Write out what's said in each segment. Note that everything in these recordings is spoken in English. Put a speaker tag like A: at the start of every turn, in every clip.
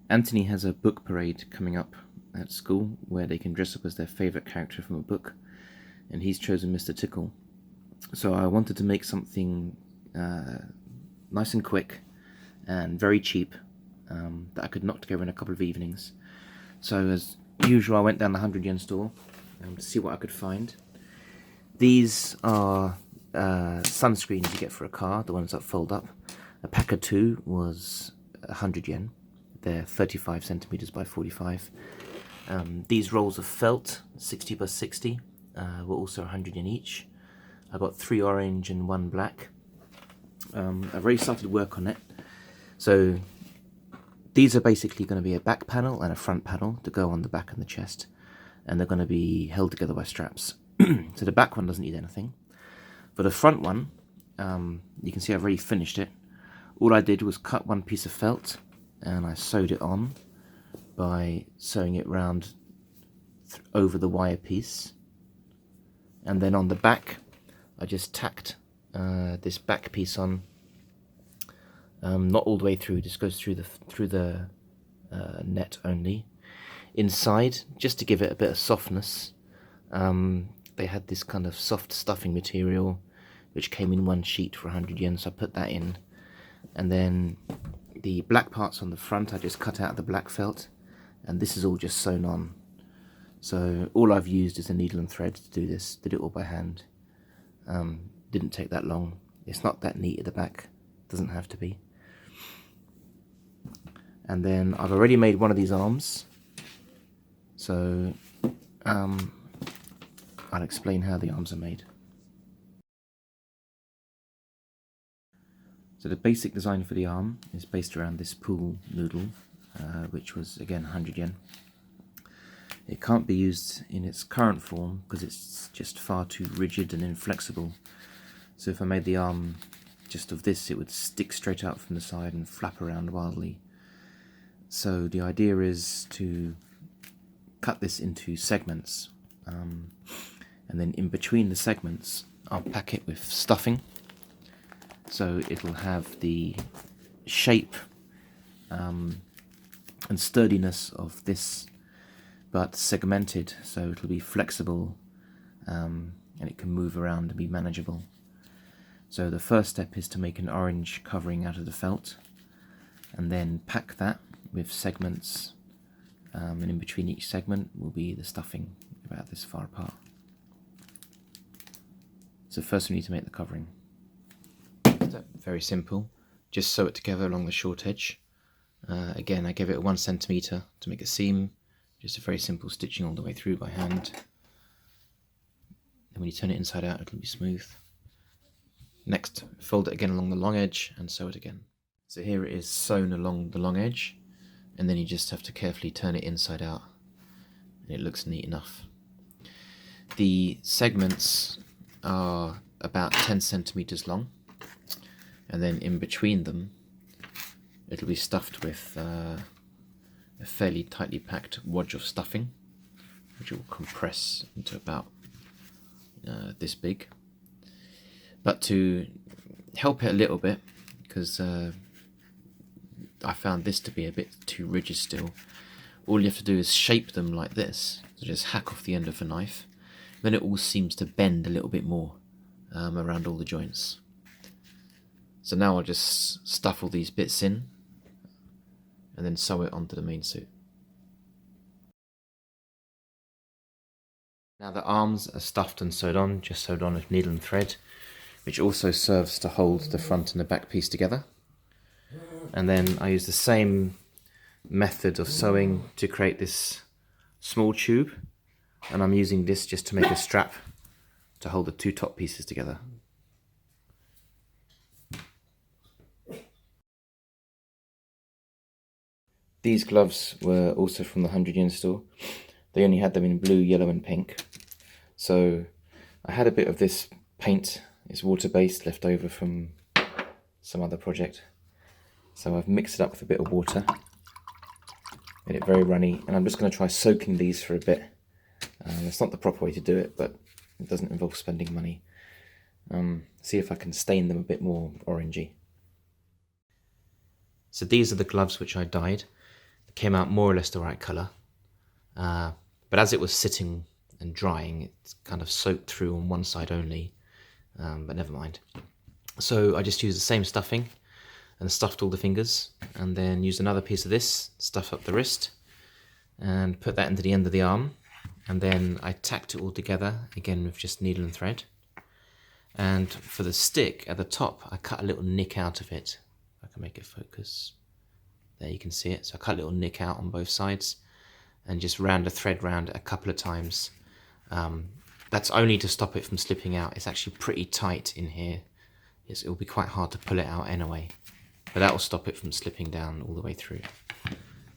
A: Anthony has a book parade coming up at school where they can dress up as their favourite character from a book, and he's chosen Mr. Tickle. So I wanted to make something nice and quick and very cheap that I could knock together in a couple of evenings. So as usual, I went down the 100 yen store to see what I could find. These are sunscreens you get for a car, the ones that fold up. A pack of 2 was 100 yen. They're 35 centimeters by 45. These rolls of felt, 60 by 60, were also 100 yen each. I got 3 orange and 1 black. I've already started work on it. So these are basically going to be a back panel and a front panel to go on the back and the chest, and they're going to be held together by straps. So the back one doesn't need anything. For the front one, you can see I've already finished it. All I did was cut one piece of felt and I sewed it on by sewing it round over the wire piece, and then on the back I just tacked this back piece on, not all the way through, just goes through the net only. Inside, just to give it a bit of softness, they had this kind of soft stuffing material which came in one sheet for 100 yen, so I put that in. And then the black parts on the front I just cut out of the black felt, and this is all just sewn on. So all I've used is a needle and thread to do this. Did it all by hand. Didn't take that long. It's not that neat at the back, doesn't have to be. And then I've already made one of these arms, so I'll explain how the arms are made. So the basic design for the arm is based around this pool noodle, which was again 100 yen. It can't be used in its current form because it's just far too rigid and inflexible. So if I made the arm just of this, it would stick straight out from the side and flap around wildly. So the idea is to cut this into segments, and then in between the segments I'll pack it with stuffing. So it'll have the shape and sturdiness of this, but segmented, so it'll be flexible and it can move around and be manageable. So the first step is to make an orange covering out of the felt, and then pack that with segments, and in between each segment will be the stuffing about this far apart. So first we need to make the covering. Very simple, just sew it together along the short edge. Again, I gave it 1 centimeter to make a seam, just a very simple stitching all the way through by hand. Then when you turn it inside out, it'll be smooth. Next, fold it again along the long edge and sew it again. So here it is sewn along the long edge, and then you just have to carefully turn it inside out, and it looks neat enough. The segments are about 10 centimeters long, and then in between them it'll be stuffed with a fairly tightly packed wodge of stuffing, which will compress into about this big. But to help it a little bit, because I found this to be a bit too rigid still, all you have to do is shape them like this. So just hack off the end of a knife, then it all seems to bend a little bit more around all the joints. So now I'll just stuff all these bits in and then sew it onto the main suit. Now the arms are stuffed and sewed on, just sewed on with needle and thread, which also serves to hold the front and the back piece together. And then I use the same method of sewing to create this small tube, and I'm using this just to make a strap to hold the 2 top pieces together. These gloves were also from the 100 yen store. They only had them in blue, yellow and pink. So I had a bit of this paint, it's water-based, left over from some other project. So I've mixed it up with a bit of water, made it very runny, and I'm just going to try soaking these for a bit. It's not the proper way to do it, but it doesn't involve spending money. See if I can stain them a bit more orangey. So these are the gloves which I dyed. It came out more or less the right colour. But as it was sitting and drying, it's kind of soaked through on one side only, but never mind. So I just used the same stuffing and stuffed all the fingers, and then used another piece of this, stuff up the wrist, and put that into the end of the arm. And then I tacked it all together, again with just needle and thread. And for the stick at the top, I cut a little nick out of it. If I can make it focus. There you can see it. So I cut a little nick out on both sides, and just ran the thread round a couple of times. That's only to stop it from slipping out. It's actually pretty tight in here. It'll be quite hard to pull it out anyway, but that will stop it from slipping down all the way through.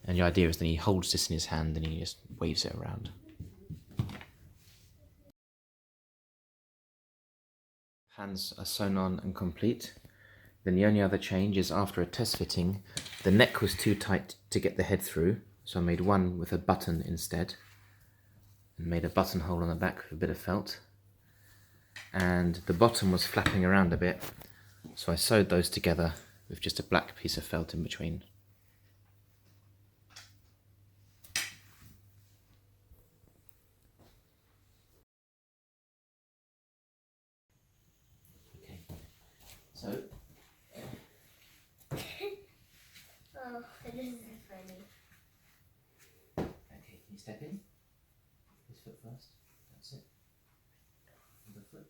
A: And the idea is then he holds this in his hand and he just waves it around. Hands are sewn on and complete. Then the only other change is after a test fitting, the neck was too tight to get the head through, so I made one with a button instead, and made a buttonhole on the back with a bit of felt. And the bottom was flapping around a bit, so I sewed those together with just a black piece of felt in between. Okay, so
B: oh, this is funny.
A: okay, can you step in? This foot first. That's it. Other foot.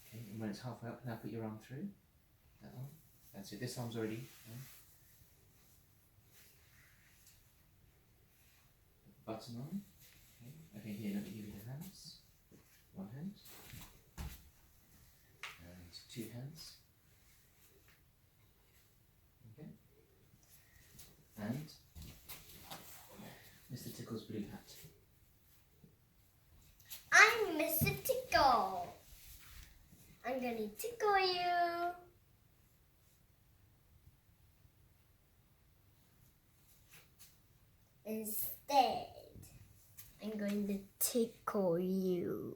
A: Okay, and when it's halfway up, now put your arm through. That arm. That's it. This arm's already. Yeah. Button on. Okay, here, let me give you the hands. One hand. And two hands. Okay. And Mr. Tickle's blue hat.
B: I'm Mr. Tickle. I'm gonna tickle you. Instead, I'm going to tickle you.